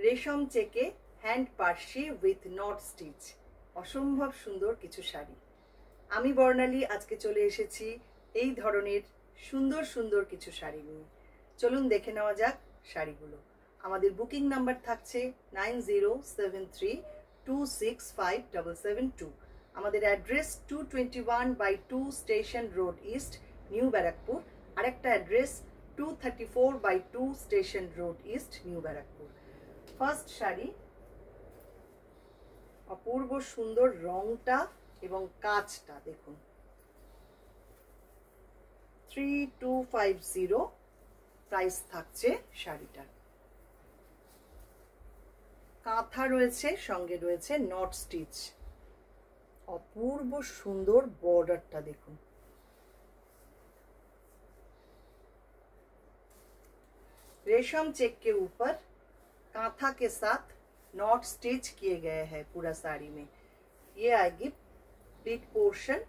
রেশম চেকে hand purse with knot stitch, অসম্ভব সুন্দর কিছু শাড়ি। আমি বর্ণালী আজকে চলে এসেছি এই ধরনের সুন্দর সুন্দর কিছু শাড়ি নিয়ে। চলুন দেখে নেওয়া যাক শাড়িগুলো। আমাদের বুকিং নাম্বার থাকছে 9073265772। আমাদের address 221/2 station road east, new Barrackpore. আরেকটা address 234/2 station road east, new Barrackpore. First sari, অপূর্ব সুন্দর রংটা এবং কাজটা দেখুন। 3250 প্রাইস থাকছে শাড়িটার। কাঁথা রয়েছে, সঙ্গে রয়েছে নট স্টিচ। অপূর্ব সুন্দর বর্ডারটা দেখুন। रेशम चेक के ऊपर कांथा के साथ नॉट स्टिच किए गए हैं पूरा साड़ी में। ये आएगी pleat portion,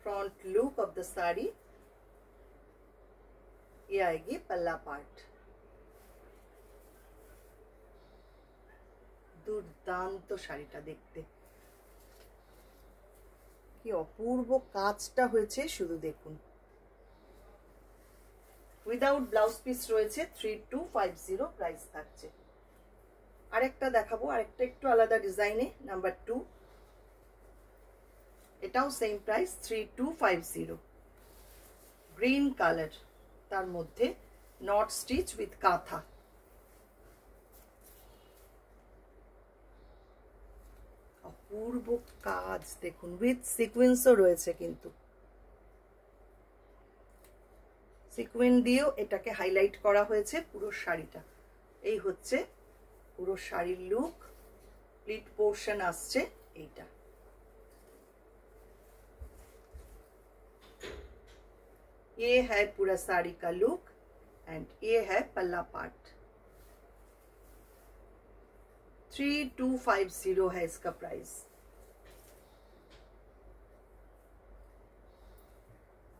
front look of the sari. ये आएगी पल्ला पार्ट। দুর্দান্ত শাড়িটা দেখতে, কি অপূর্ব কাজটা হয়েছে শুধু দেখুন। উইদাউট ব্লাউজ পিস রয়েছে, 3250 প্রাইস থাকছে। আরেকটা দেখাবো, আরেকটা একটু আলাদা ডিজাইনে, নাম্বার 2। এটাও সেম প্রাইস 3250। গ্রিন কালার, তার মধ্যে নট স্টিচ উইথ কাঁথা। অপূর্ব কাজ দেখুন, উইথ সিকোয়েন্সও রয়েছে, কিন্তু সিকোয়েন্স দিয়েও এটাকে হাইলাইট করা হয়েছে পুরো শাড়িটা। এই হচ্ছে পুরো শাড়ির লুক। প্লিট পোর্শন আসছে এইটা। ये है पूरा साड़ी का लुक एंड ये है पल्ला पार्ट। 3250 है इसका प्राइस।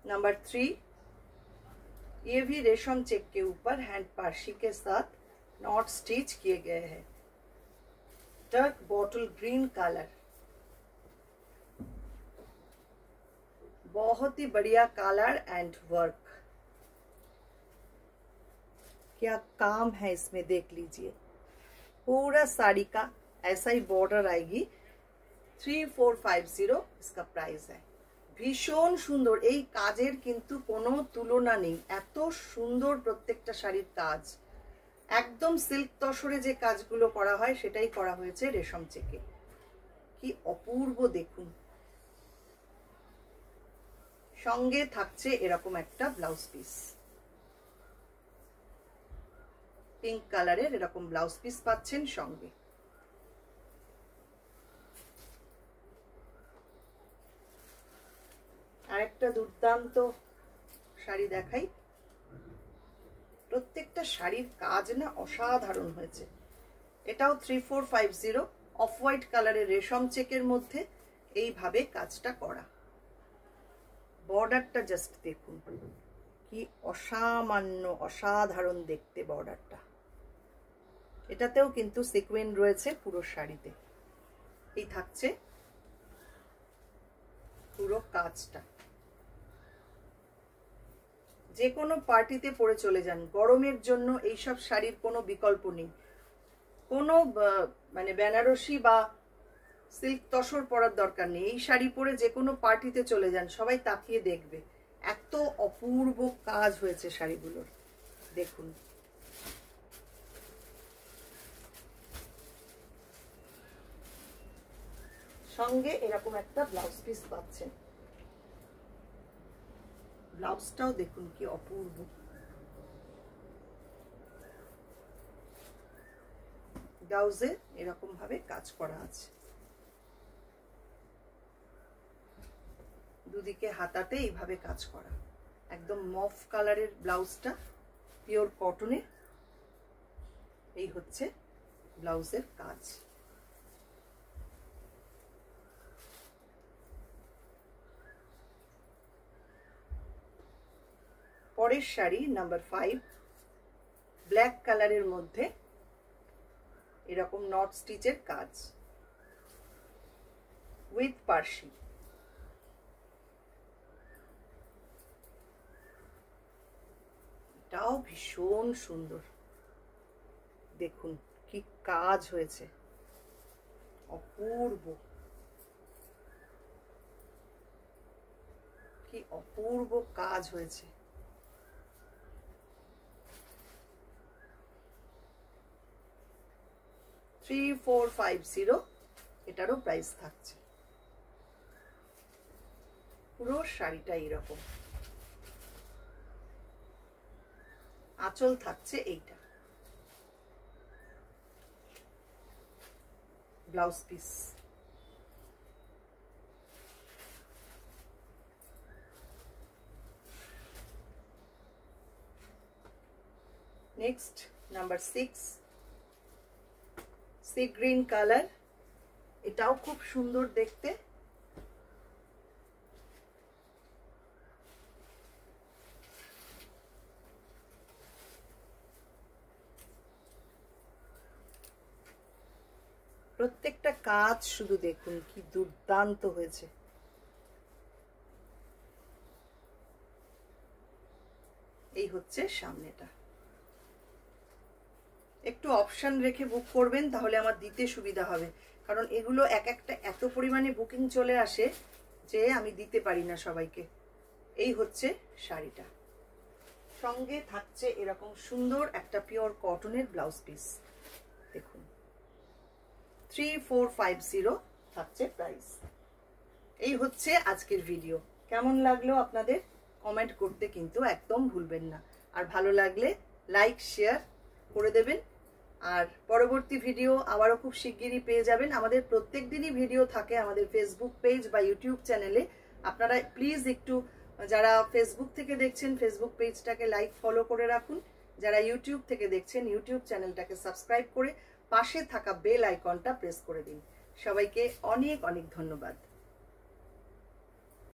नंबर 3, ये भी रेशम चेक के ऊपर हैंड पार्सी के साथ नॉट स्टिच किए गए हैं। डार्क बॉटल ग्रीन कलर, बहुत ही बढ़िया कलर एंड वर्क। क्या काम है इसमें, देख लीजिए। पूरा साड़ी का ऐसा ही बॉर्डर आएगी। 3450 इसका प्राइस है। ভীষণ সুন্দর এই কাজের, কিন্তু কোনো তুলনা নেই। এত সুন্দর প্রত্যেকটা শাড়ির কাজ, একদম সিল্ক তসরে যে কাজগুলো করা হয় সেটাই করা হয়েছে রেশম চেকে। কি অপূর্ব দেখুন। সঙ্গে থাকছে এরকম একটা ব্লাউজ পিস, পিঙ্ক কালারের এরকম ব্লাউজ পিস পাচ্ছেন সঙ্গে। আরেকটা দুর্দান্ত শাড়ি দেখাই। প্রত্যেকটা শাড়ির কাজ না অসাধারণ হয়েছে। এটাও 3450, অফ হোয়াইট কালারের রেশম চেকের মধ্যে এইভাবে কাজটা করা। বর্ডারটা জাস্ট দেখুন, কি অসামান্য অসাধারণ দেখতে বর্ডারটা। এটাতেও কিন্তু সিকোয়েন্স রয়েছে পুরো শাড়িতে। এই থাকছে পুরো কাজটা। যে কোনো পার্টিতে পরে চলে যান, গরমের জন্য এইসব শাড়ির কোনো বিকল্প নেই। কোনো মানে বেনারসি বা সিল্ক তসর পরার দরকার নেই। এই শাড়ি পরে যে কোনো পার্টিতে চলে যান, সবাই তাকিয়ে দেখবে। এত অপূর্ব কাজ হয়েছে শাড়িগুলোর, দেখুন। সঙ্গে এরকম একটা ব্লাউজ পিস পাচ্ছেন। ব্লাউজটাও দেখুন কি অপূর্ব। ব্লাউজে এরকম ভাবে কাজ করা আছে। দুদিকে হাতাতে এইভাবে কাজ করা। একদম মফ কালারের ব্লাউজটা, পিওর কটনের। এই হচ্ছে ব্লাউজের কাজ। পরের শাড়ি নাম্বার 5, ব্ল্যাক কালারের মধ্যে এরকম নট স্টিচের কাজ উইথ পার্সি। এটাও ভীষণ সুন্দর, দেখুন কি কাজ হয়েছে, অপূর্ব, কি অপূর্ব কাজ হয়েছে। $3450 এটারও প্রাইস থাকছে। পুরো শাড়িটা এরকম, আঁচল থাকছে এইটা, blouse piece. Next number 6, sea green colour, এটাও খুব সুন্দর দেখতে। প্রত্যেকটা কাজ শুধু দেখুন কি দুর্দান্ত হয়েছে। এই হচ্ছে সামনেটা। একটু অপশন রেখে বুক করবেন, তাহলে আমার দিতে সুবিধা হবে, কারণ এগুলো এক একটা এত পরিমাণে বুকিং চলে আসে যে আমি দিতে পারি না সবাইকে। এই হচ্ছে শাড়িটা, সঙ্গে থাকছে এরকম সুন্দর একটা পিওর কটনের ব্লাউজ পিস। দেখুন 3450 থাকছে প্রাইস। এই হচ্ছে আজকের ভিডিও। কেমন লাগলো আপনাদের কমেন্ট করতে কিন্তু একদম ভুলবেন না, আর ভালো লাগলে লাইক শেয়ার করে দেবেন। আর পরবর্তী ভিডিও আবারও খুব শিগগিরই পেয়ে যাবেন। আমাদের প্রত্যেক দিনই ভিডিও থাকে আমাদের ফেসবুক পেজ বা ইউটিউব চ্যানেলে। আপনারা প্লিজ একটু, যারা ফেসবুক থেকে দেখছেন ফেসবুক পেজটাকে লাইক ফলো করে রাখুন, যারা ইউটিউব থেকে দেখছেন ইউটিউব চ্যানেলটাকে সাবস্ক্রাইব করে পাশে থাকা বেল আইকনটা প্রেস করে দিন। সবাইকে অনেক অনেক ধন্যবাদ।